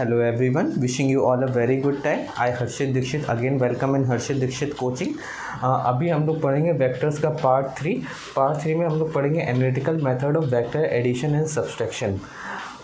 Hello everyone, wishing you all a very good time. I Harshit Dikshit again welcome in Harshit Dikshit coaching. अभी हम लोग पढ़ेंगे vectors का पार्ट थ्री में हम लोग पढ़ेंगे analytical method of vector addition and subtraction.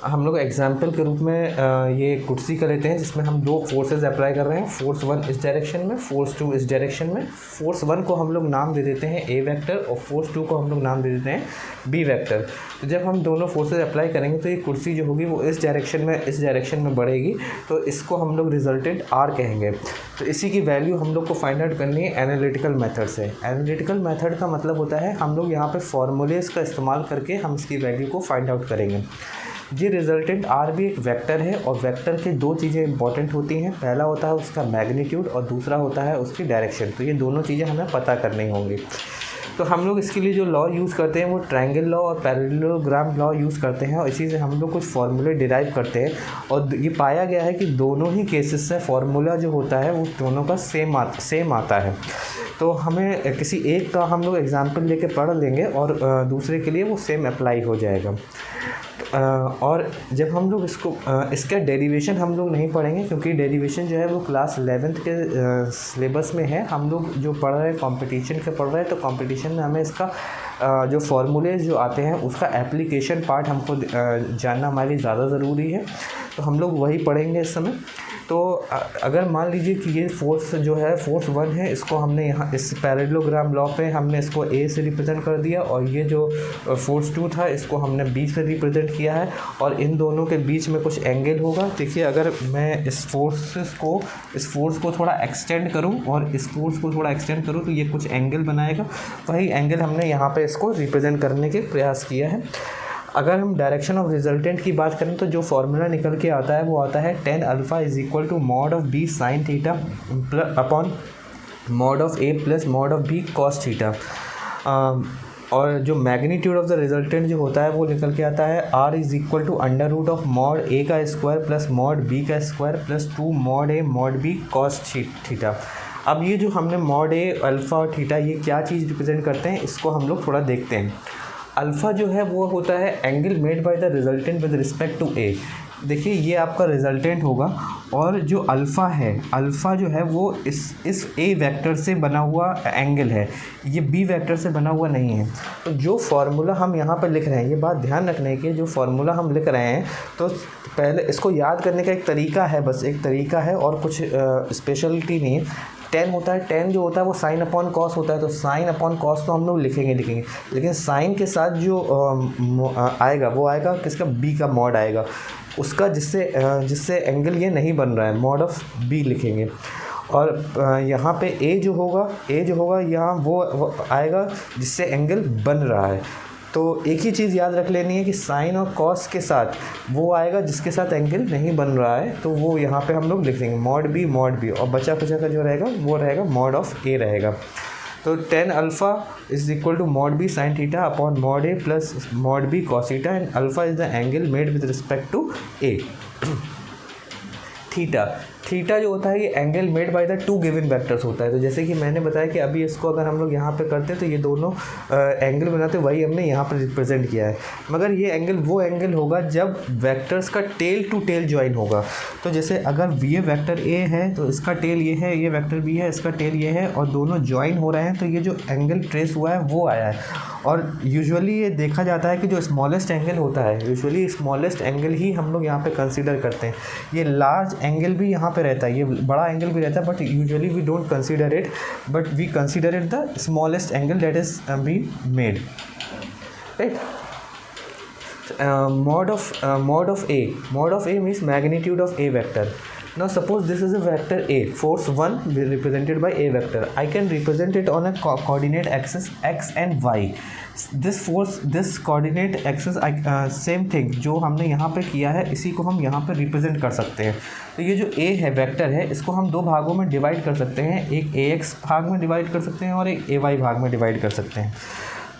हम लोग एग्जाम्पल के रूप में ये कुर्सी का लेते हैं जिसमें हम दो फोर्सेस अप्लाई कर रहे हैं, फोर्स वन इस डायरेक्शन में, फोर्स टू इस डायरेक्शन में। फोर्स वन को हम लोग नाम दे देते हैं ए वेक्टर और फोर्स टू को हम लोग नाम दे देते हैं बी वेक्टर। तो जब हम दोनों फोर्सेस अप्लाई करेंगे तो ये कुर्सी जो होगी वो इस डायरेक्शन में बढ़ेगी, तो इसको हम लोग रिजल्टेंट आर कहेंगे। तो इसी की वैल्यू हम लोग को फाइंड आउट करनी है एनालिटिकल मेथड से। एनालिटिकल मेथड का मतलब होता है हम लोग यहाँ पे फॉर्मूलेस का इस्तेमाल करके हम इसकी वैल्यू को फाइंड आउट करेंगे। ये रिजल्टेंट आर भी एक वेक्टर है और वेक्टर के दो चीज़ें इंपॉर्टेंट होती हैं, पहला होता है उसका मैग्नीट्यूड और दूसरा होता है उसकी डायरेक्शन। तो ये दोनों चीज़ें हमें पता करनी होंगी। तो हम लोग इसके लिए जो लॉ यूज़ करते हैं वो ट्रायंगल लॉ और पैरेललोग्राम लॉ यूज़ करते हैं और इसी से हम लोग कुछ फार्मूले डिराइव करते हैं। और ये पाया गया है कि दोनों ही केसेस से फार्मूला जो होता है वो दोनों का सेम आता है। तो हमें किसी एक का हम लोग एग्जाम्पल लेके पढ़ लेंगे और दूसरे के लिए वो सेम अप्लाई हो जाएगा। और जब हम लोग इसका डेरिवेशन हम लोग नहीं पढ़ेंगे क्योंकि डेरिवेशन जो है वो क्लास 11th के सिलेबस में है। हम लोग जो पढ़ रहे हैं कंपटीशन के पढ़ रहे हैं, तो कंपटीशन में हमें इसका जो फार्मूलेज जो आते हैं उसका एप्लीकेशन पार्ट हमको जानना हमारे लिए ज़्यादा ज़रूरी है, तो हम लोग वही पढ़ेंगे इस समय। तो अगर मान लीजिए कि ये फोर्स जो है फोर्स वन है, इसको हमने यहाँ इस पैरेललोग्राम लॉ पे हमने इसको ए से रिप्रेजेंट कर दिया और ये जो फोर्स टू था इसको हमने बी से रिप्रेजेंट किया है और इन दोनों के बीच में कुछ एंगल होगा। देखिए अगर मैं इस फोर्स को थोड़ा एक्सटेंड करूँ और इस फोर्स को थोड़ा एक्सटेंड करूँ तो ये कुछ एंगल बनाएगा। वही एंगल हमने यहाँ पर इसको रिप्रेजेंट करने के प्रयास किया है। अगर हम डायरेक्शन ऑफ रिजल्टेंट की बात करें तो जो फार्मूला निकल के आता है वो आता है tan alpha is equal to mod of B sine theta upon mod of A plus mod of B cos theta. और जो मैग्नीट्यूड ऑफ द रिजल्टेंट जो होता है वो निकल के आता है r is equal to under root of mod A का स्क्वायर प्लस मॉड बी का square plus 2 mod A mod B cos theta. अब ये जो हमने मॉड ए अल्फ़ा और थीटा ये क्या चीज़ रिप्रेजेंट करते हैं इसको हम लोग थोड़ा देखते हैं। अल्फ़ा जो है वो होता है angle made by the resultant with respect to A. देखिए ये आपका रिजल्टेंट होगा और जो अल्फ़ा है, अल्फ़ा जो है वो इस ए वेक्टर से बना हुआ एंगल है, ये बी वेक्टर से बना हुआ नहीं है। तो जो फार्मूला हम यहाँ पर लिख रहे हैं, ये बात ध्यान रखने की, जो फार्मूला हम लिख रहे हैं तो पहले इसको याद करने का एक तरीका है, बस एक तरीका है और कुछ स्पेशलिटी नहीं है। tan होता है, tan जो होता है वो साइन अपॉन कॉस होता है, तो साइन अपॉन कॉस तो हम लोग लिखेंगे, लेकिन साइन के साथ जो आएगा वो आएगा किसका, बी का मॉड आएगा उसका, जिससे एंगल ये नहीं बन रहा है, मॉड ऑफ बी लिखेंगे। और यहाँ पे ए जो होगा यहाँ वो आएगा जिससे एंगल बन रहा है। तो एक ही चीज़ याद रख लेनी है कि साइन और कॉस के साथ वो आएगा जिसके साथ एंगल नहीं बन रहा है, तो वो यहाँ पे हम लोग लिख देंगे मॉड बी और बचा का जो रहेगा वो रहेगा मॉड ऑफ ए रहेगा। तो tan alpha is equal to mod B sine theta upon mod A plus mod B cos theta and alpha is the angle made with respect to A. Theta जो होता है ये angle made by the two given vectors होता है। तो जैसे कि मैंने बताया कि अभी इसको अगर हम लोग यहाँ पे करते हैं तो ये दोनों एंगल बनाते, वही हमने यहाँ पर रिप्रेजेंट किया है। मगर ये एंगल वो एंगल होगा जब वेक्टर्स का टेल टू टेल ज्वाइन होगा। तो जैसे अगर ये वेक्टर ए है तो इसका टेल ये है, ये वेक्टर बी है इसका टेल ये है और दोनों ज्वाइन हो रहे हैं, तो ये जो एंगल ट्रेस हुआ है वो आया है। और यूजुअली ये देखा जाता है कि जो स्मॉलेस्ट एंगल होता है, यूजुअली स्मॉलेस्ट एंगल ही हम लोग यहाँ पे कंसीडर करते हैं। ये लार्ज एंगल भी यहाँ पे रहता है, ये बड़ा एंगल भी रहता है, but usually we don't consider it, but we consider it the smallest angle that is be made, right. Mod of A means magnitude of A vector. Now suppose this is a vector A, force 1 represented by A vector. I can represent it on a coordinate axis x and y. This coordinate axis same thing जो हमने यहाँ पे किया है इसी को हम यहाँ पे रिप्रेजेंट कर सकते हैं। तो ये जो A है वेक्टर है इसको हम दो भागों में डिवाइड कर सकते हैं, एक AX भाग में डिवाइड कर सकते हैं और एक AY भाग में डिवाइड कर सकते हैं।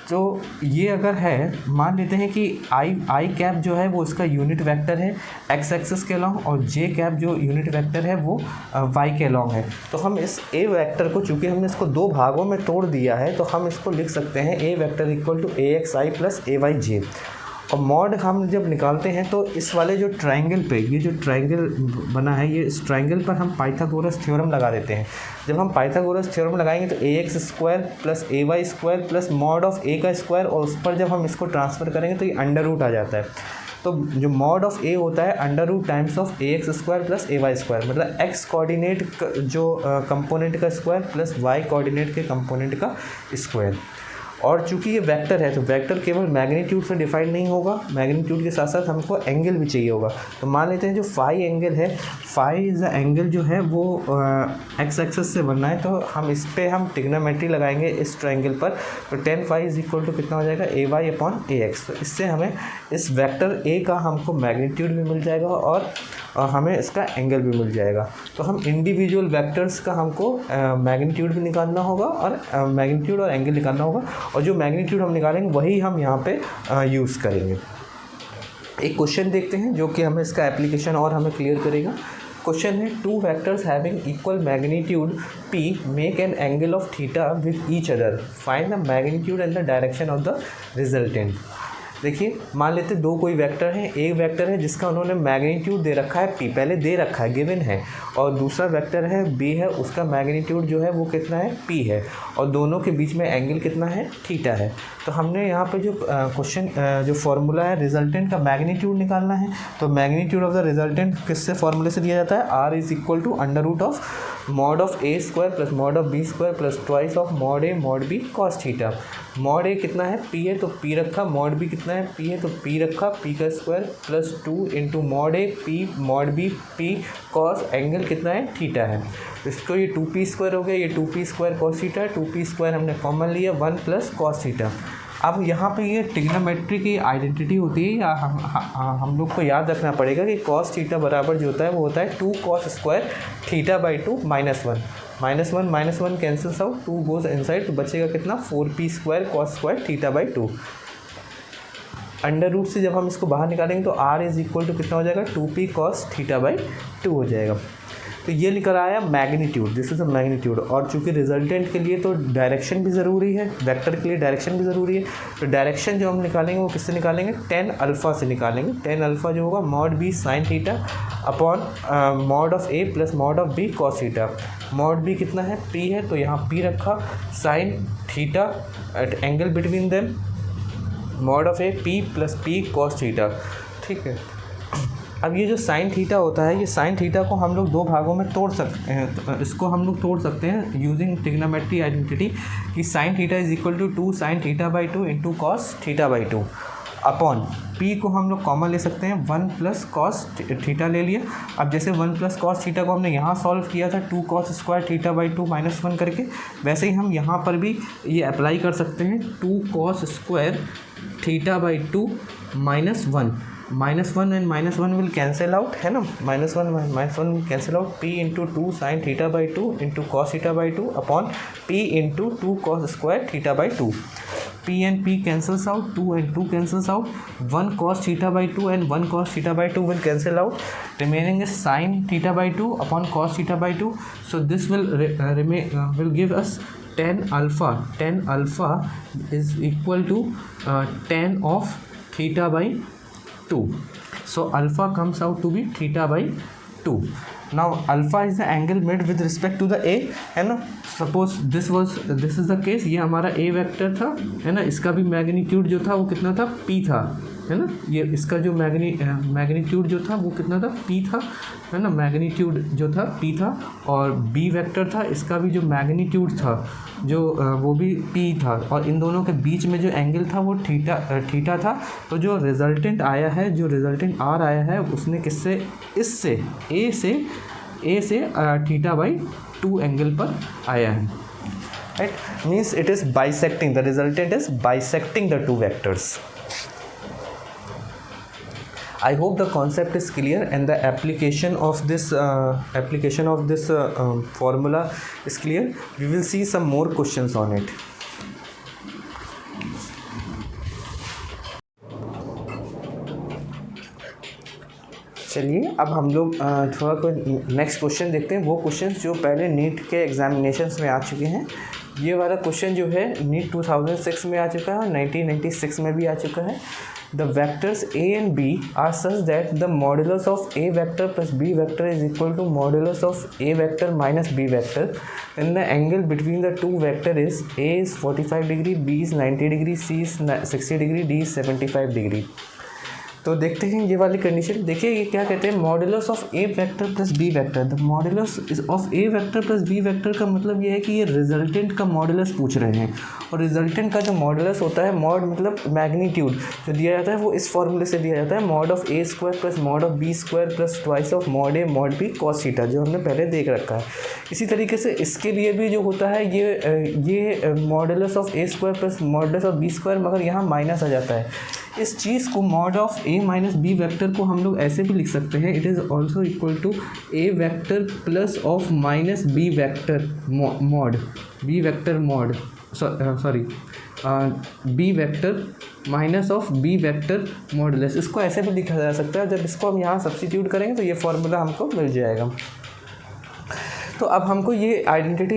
तो ये अगर है, मान लेते हैं कि आई कैप जो है वो इसका यूनिट वेक्टर है एक्स एक्सिस के अलॉन्ग और जे कैप जो यूनिट वेक्टर है वो वाई के अलॉन्ग है। तो हम इस ए वेक्टर को, चूँकि हमने इसको दो भागों में तोड़ दिया है, तो हम इसको लिख सकते हैं A vector equal to A X I plus A Y J. और मॉड हम जब निकालते हैं तो इस वाले जो ट्रायंगल पे, ये जो ट्रायंगल बना है, ये इस ट्रायंगल पर हम पाइथागोरस थ्योरम लगा देते हैं। जब हम पाइथागोरस थ्योरम लगाएंगे तो ax square plus ay square plus mod of a का स्क्वायर, और उस पर जब हम इसको ट्रांसफ़र करेंगे तो ये अंडर रूट आ जाता है। तो जो मॉड ऑफ a होता है under root times of ax square plus ay square, मतलब x कोऑर्डिनेट जो कंपोनेंट का स्क्वायर प्लस y कोऑर्डिनेट के कंपोनेंट का स्क्वायर। और चूंकि ये वेक्टर है तो वेक्टर केवल मैग्नीट्यूड से डिफाइन नहीं होगा, मैग्नीट्यूड के साथ साथ हमको एंगल भी चाहिए होगा। तो मान लेते हैं जो फाई एंगल है, फाई इज द एंगल जो है वो एक्स एक्सेस से बनना है, तो हम इस पर हम ट्रिग्नोमेट्री लगाएंगे इस ट्रायंगल पर। तो tan phi is equal to कितना हो जाएगा, ay अपॉन ax। तो इससे हमें इस वेक्टर a का हमको मैग्नीट्यूड भी मिल जाएगा और हमें इसका एंगल भी मिल जाएगा। तो हम इंडिविजुअल वेक्टर्स का हमको मैग्नीट्यूड भी निकालना होगा और मैग्नीट्यूड और एंगल निकालना होगा, और जो मैग्नीट्यूड हम निकालेंगे वही हम यहाँ पे यूज़ करेंगे। एक क्वेश्चन देखते हैं जो कि हमें इसका एप्लीकेशन और हमें क्लियर करेगा। क्वेश्चन है, two vectors having equal magnitude p make an angle of theta with each other, find the magnitude and the direction of the resultant. देखिए, मान लेते दो कोई वेक्टर हैं, एक वेक्टर है जिसका उन्होंने मैग्नीट्यूड दे रखा है p, पहले दे रखा है, गिवन है, और दूसरा वेक्टर है b है, उसका मैग्नीट्यूड जो है वो कितना है, p है, और दोनों के बीच में एंगल कितना है, थीटा है। तो हमने यहाँ पे जो क्वेश्चन जो फॉर्मूला है रिजल्टेंट का मैग्नीट्यूड निकालना है, तो मैग्नीट्यूड ऑफ द रिजल्टेंट किससे फॉर्मूले से दिया जाता है, r is equal to under root of mod of a square plus mod of b square plus twice of mod a mod b cos theta. Mod a कितना है, p है तो p रखा, मॉड b कितना है, p है तो p रखा, p का square plus 2 into mod a p mod b p cos angle कितना है, थीटा है। तो इसको ये 2p स्क्वायर हो गया, ये 2p स्क्वायर कॉस थीटा है, 2p स्क्वायर हमने कॉमन लिया, 1 प्लस कॉस थीटा। अब यहाँ पे ये ट्रिग्नोमेट्री की आइडेंटिटी होती है, या हम लोग को याद रखना पड़ेगा कि कॉस थीटा बराबर जो होता है वो होता है 2 cos square theta by 2 -1 -1 cancels out, 2 goes inside, तो बचेगा कितना, 4p square cos square theta by 2। Under root से जब हम इसको बाहर निकालेंगे तो r इज इक्वल टू कितना हो जाएगा, 2p कॉस थीटा बाई 2 हो जाएगा। तो ये निकल आया magnitude, this is a magnitude. और चूंकि रिजल्टेंट के लिए तो डायरेक्शन भी ज़रूरी है, वेक्टर के लिए डायरेक्शन भी ज़रूरी है, तो डायरेक्शन जो हम निकालेंगे वो किससे निकालेंगे, tan अल्फ़ा से निकालेंगे। tan अल्फ़ा जो होगा mod b sine theta upon mod of a plus mod of b cos theta. Mod b कितना है, p है, तो यहाँ p रखा, sine theta at angle between them, mod of a p plus p cos theta, ठीक है। अब ये जो साइन थीटा होता है, ये साइन थीटा को हम लोग दो भागों में तोड़ सकते हैं, तो इसको हम लोग तोड़ सकते हैं यूजिंग ट्रिग्नोमेट्री आइडेंटिटी कि sine theta is equal to 2 sine theta by 2 into cos theta by 2 upon p को हम लोग कॉमन ले सकते हैं, 1 प्लस कॉस थीटा ले लिया। अब जैसे 1 प्लस कॉस थीटा को हमने यहाँ सॉल्व किया था 2 कॉस स्क्वायर थीटा बाई 2 -1 करके, वैसे ही हम यहाँ पर भी ये अप्लाई कर सकते हैं, 2 cos square theta by 2 -1 -1 and -1 will cancel out, है ना, -1 will cancel out, p into 2 sine theta by 2 into cos theta by 2 upon p into 2 cos square theta by 2। p and p cancels out, 2 and 2 cancels out, 1 cos theta by 2 and 1 cos theta by 2 will cancel out, remaining is sin theta by 2 upon cos theta by 2. So this will give us tan alpha is equal to tan of theta by 2. So alpha comes out to be theta by 2. Now alpha is the angle made with respect to the a, है ना। Suppose this is the case, ये हमारा a vector था, है ना, इसका भी magnitude जो था वो कितना था, p था, है ना, ये इसका जो मैग्नीट्यूड जो था वो कितना था, p था, है ना, मैग्नीट्यूड जो था p था, और b वेक्टर था, इसका भी जो मैग्नीट्यूड था जो वो भी p था, और इन दोनों के बीच में जो एंगल था वो थीटा था। तो जो रिजल्टेंट आया है, जो रिजल्टेंट r आया है, उसने किससे, इससे a से थीटा बाई 2 एंगल पर आया है, right. Means it is bisecting, the resultant is bisecting the two vectors. I hope the concept is clear and the application of this formula is clear. We will see some more questions on it. चलिए अब हम लोग थोड़ा कोई next question देखते हैं। वो question जो पहले नीट के एग्जामिनेशंस में आ चुके हैं। ये वाला क्वेश्चन जो है नीट 2006 में आ चुका है और 1996 में भी आ चुका है। the vectors a and b are such that the modulus of a vector plus b vector is equal to modulus of a vector minus b vector, then the angle between the two vector is a is 45 degree, b is 90 degree, c is 60 degree, d is 75 degree. तो देखते हैं ये वाली condition. देखिए ये क्या कहते हैं, modulus of A vector plus B vector. The modulus of A vector plus B vector का मतलब ये है कि ये रिजल्टेंट का मॉडुलस पूछ रहे हैं. और रिजल्टेंट का जो मॉडुलस होता है, मॉड मतलब मैग्नीट्यूड जो दिया जाता है वो इस फॉर्मूले से दिया जाता है, mod of A square plus mod of B square plus twice of mod A mod B cos theta, जो हमने पहले देख रखा है. इसी तरीके से इसके लिए भी जो होता है ये modulus of A square plus modulus of B square, मगर यहाँ माइनस आ जाता है. इस चीज़ को mod of A minus B vector को हम लोग ऐसे भी लिख सकते हैं, it is also equal to A vector plus of minus B vector mod, B vector mod sorry B vector minus of B vector modulus. इसको ऐसे भी लिखा जा सकता है. जब इसको हम यहाँ सब्स्टिट्यूट करेंगे तो ये फॉर्मूला हमको मिल जाएगा. तो अब हमको ये आइडेंटिटी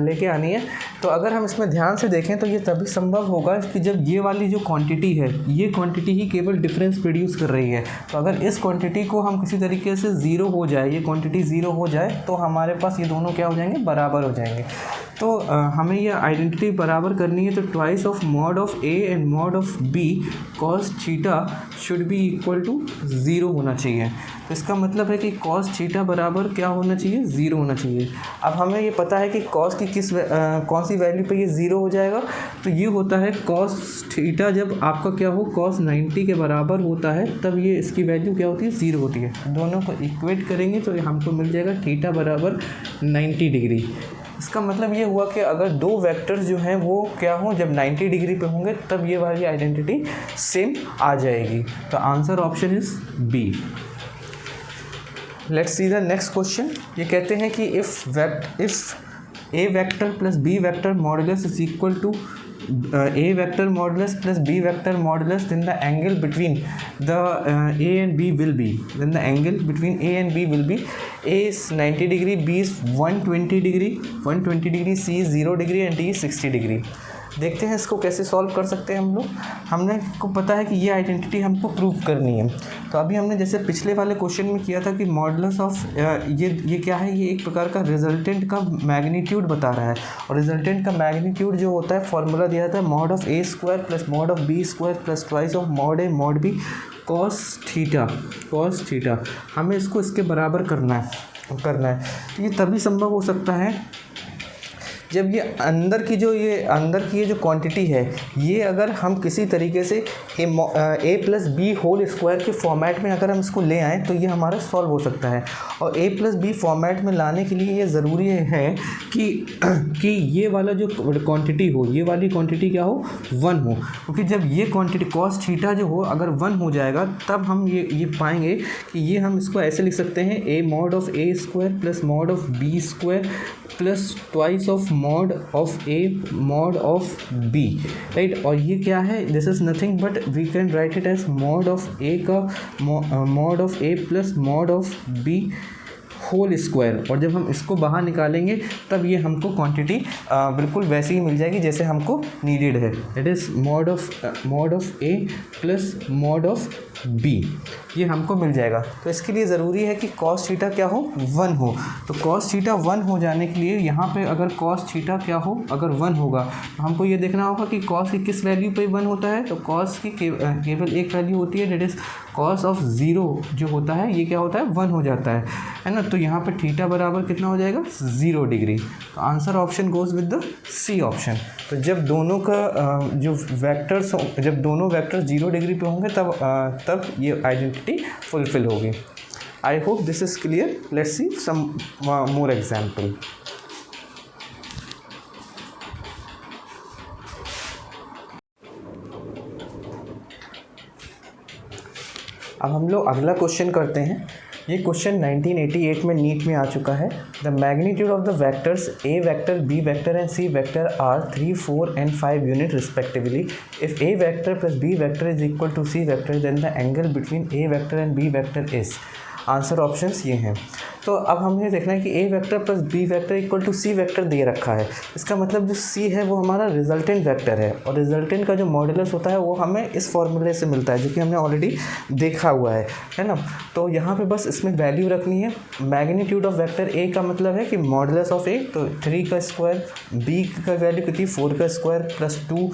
लेके आनी है. तो अगर हम इसमें ध्यान से देखें तो ये तभी संभव होगा कि जब ये वाली जो क्वांटिटी है, ये क्वांटिटी ही केवल डिफरेंस प्रोड्यूस कर रही है. तो अगर इस क्वांटिटी को हम किसी तरीके से ज़ीरो हो जाए, ये क्वांटिटी ज़ीरो हो जाए, तो हमारे पास ये दोनों क्या हो जाएंगे, बराबर हो जाएंगे. तो हमें ये आइडेंटिटी बराबर करनी है. तो twice of mod of A and mod of B cos theta should be equal to zero होना चाहिए. तो इसका मतलब है कि कॉस थीटा बराबर क्या होना चाहिए, ज़ीरो होना चाहिए. अब हमें ये पता है कि कॉस की कौन सी वैल्यू पे ये ज़ीरो हो जाएगा. तो ये होता है कॉस थीटा जब आपका क्या हो, कॉस 90 के बराबर होता है, तब ये इसकी वैल्यू क्या होती है, ज़ीरो होती है. दोनों को इक्वेट करेंगे तो हमको मिल जाएगा थीटा बराबर 90 डिग्री. इसका मतलब ये हुआ कि अगर दो वेक्टर्स जो हैं वो क्या हों, जब 90 डिग्री पे होंगे तब ये वाली आइडेंटिटी सेम आ जाएगी. तो answer option is B. Let's see the next question. ये कहते हैं कि if A vector plus B vector modulus is equal to a vector modulus plus b vector modulus, then the angle between the a and b will be, then the angle between a and b will be, a is 90 degree, b is 120 degree, c is 0 degree and d is 60 degree. देखते हैं इसको कैसे solve कर सकते हैं हम लोग. हमने को पता है कि ये आइडेंटिटी हमको प्रूव करनी है. तो अभी हमने जैसे पिछले वाले क्वेश्चन में किया था कि मॉडुलस ऑफ ये क्या है, ये एक प्रकार का रिजल्टेंट का मैग्नीट्यूड बता रहा है. और रिजल्टेंट का मैग्नीट्यूड जो होता है, फॉर्मूला दिया जाता है mod of A square plus mod of B square plus twice of mod A mod B cos theta. हमें इसको इसके बराबर करना है. तो ये तभी संभव हो सकता है जब ये अंदर की ये जो क्वांटिटी है, ये अगर हम किसी तरीके से ए प्लस बी होल स्क्वायर के फॉर्मेट में अगर हम इसको ले आएँ तो ये हमारा सॉल्व हो सकता है. और ए प्लस बी फॉर्मेट में लाने के लिए ये ज़रूरी है कि ये वाला जो क्वांटिटी हो, ये वाली क्वांटिटी क्या हो, 1 हो. क्योंकि जब ये क्वांटिटी कॉस थीटा जो हो अगर 1 हो जाएगा, तब हम ये पाएंगे कि ये हम इसको ऐसे लिख सकते हैं, A mod of A square plus mod of B square plus twice of mod of A mod of B, right. और ये क्या है, this is nothing but we can write it as mod of A का mod of A plus mod of B whole square. और जब हम इसको बाहर निकालेंगे तब ये हमको क्वांटिटी बिल्कुल वैसी ही मिल जाएगी जैसे हमको नीडेड है. It is mod of A plus mod of B, ये हमको मिल जाएगा. तो इसके लिए ज़रूरी है कि कॉस थीटा क्या हो, 1 हो. तो कॉस थीटा 1 हो जाने के लिए यहाँ पे अगर कॉस थीटा क्या हो, अगर 1 होगा, तो हमको ये देखना होगा कि कॉस की किस वैल्यू पे 1 होता है. तो कॉस की केवल एक वैल्यू होती है, डेट इज़ कॉस ऑफ 0 जो होता है, ये क्या होता है, 1 हो जाता है ना. तो यहाँ पे थीटा बराबर कितना हो जाएगा, 0 डिग्री. तो answer option goes with the C option. तो जब दोनों का जो वेक्टर्स, जब दोनों वेक्टर्स 0 डिग्री पे होंगे तब ये आइडेंटिटी फुलफिल होगी. I hope this is clear. Let's see some more example. अब हम लोग अगला क्वेश्चन करते हैं. ये क्वेश्चन 1988 में नीट में आ चुका है. The magnitude of the vectors A vector, B vector and C vector are 3, 4 and 5 unit respectively. If A vector plus B vector is equal to C vector, then the angle between A vector and B vector is. Answer options ये हैं। तो अब हमें देखना है कि A vector plus B vector equal to C vector दे रखा है। इसका मतलब जो सी है वो हमारा रिजल्टेंट वेक्टर है, और रिजल्टेंट का जो मॉडुलस होता है वो हमें इस फॉर्मूले से मिलता है, जो कि हमने ऑलरेडी देखा हुआ है ना। तो यहाँ पे बस इसमें वैल्यू रखनी है। मैग्नीट्यूड ऑफ वेक्टर ए का मतलब है कि मॉडुलस ऑफ ए, तो 3 का स्क्वायर, बी का वैल्यू कितनी 4 का square plus 2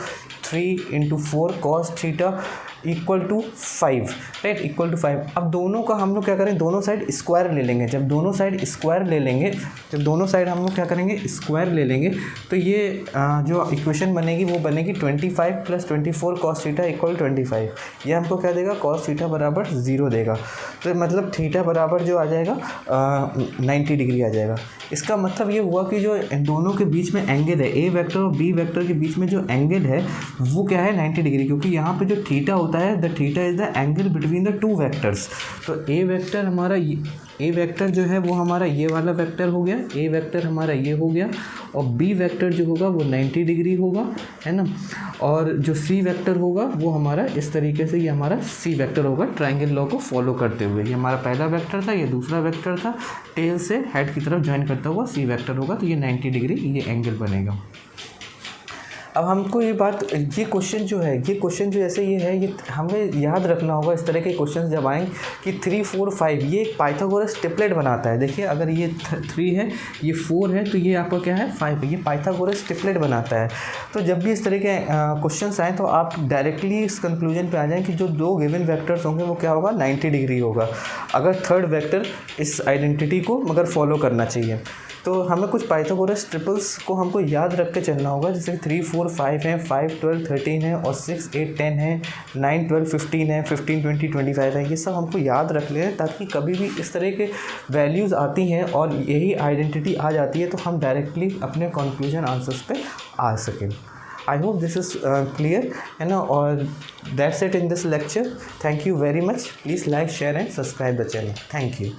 3 into 4 cos theta equal to 5, right, equal to 5। अब दोनों का हम लोग क्या करें, दोनों साइड स्क्वायर ले लेंगे। जब दोनों साइड स्क्वायर ले लेंगे, जब दोनों साइड हम लोग क्या करेंगे, स्क्वायर ले लेंगे, तो ये जो इक्वेशन बनेगी वो बनेगी 25 प्लस 24 कॉस थीटा इक्वल 25। ये हमको क्या देगा, कॉस थीटा बराबर 0 देगा। तो मतलब थीटा बराबर जो आ जाएगा 90 डिग्री आ जाएगा। इसका मतलब ये हुआ कि जो इन दोनों के बीच में एंगल है, ए वेक्टर और बी वेक्टर के बीच में जो एंगल है वो क्या है, 90 डिग्री, क्योंकि यहाँ पे जो थीटा होता है, the theta is the angle between the two vectors. तो ए वेक्टर हमारा, ए वेक्टर जो है वो हमारा ये वाला वेक्टर हो गया, ए वेक्टर हमारा ये हो गया, और बी वेक्टर जो होगा वो 90 डिग्री होगा, है ना। और जो सी वेक्टर होगा वो हमारा इस तरीके से, ये हमारा सी वेक्टर होगा ट्रायंगल लॉ को फॉलो करते हुए। ये हमारा पहला वेक्टर था, ये दूसरा वेक्टर था, टेल से हेड की तरफ ज्वाइन करता हुआ सी वेक्टर होगा, तो ये 90 डिग्री ये एंगल बनेगा। अब हमको ये बात, ये क्वेश्चन जो है, ये क्वेश्चन जो ऐसे ये है, ये हमें याद रखना होगा इस तरह के क्वेश्चन जब आएँ कि 3 4 5 ये एक पाइथागोरस ट्रिपलेट बनाता है। देखिए अगर ये 3 है, ये 4 है, तो ये आपका क्या है 5 है, ये पाइथागोरस ट्रिपलेट बनाता है। तो जब भी इस तरह के क्वेश्चन आएँ तो आप डायरेक्टली इस कंक्लूजन पे आ जाएँ कि जो दो गिवन वेक्टर्स होंगे वो क्या होगा, 90 डिग्री होगा, अगर थर्ड वेक्टर इस आइडेंटिटी को मगर फॉलो करना चाहिए। तो हमें कुछ पाइथागोरस ट्रिपल्स को हमको याद रख के चलना होगा, जैसे 3 4 5 है, 5 12 13 है, और 6 8 10 है, 9 12 15 है, 15 20 25 है। ये सब हमको याद रख लें ताकि कभी भी इस तरह के वैल्यूज़ आती हैं और यही आइडेंटिटी आ जाती है तो हम डायरेक्टली अपने कंक्लूजन आंसर्स पे आ सकें। आई होप दिस इज़ क्लियर, है ना। और that's it in this lecture. Thank you very much. Please like share and subscribe the channel. Thank you.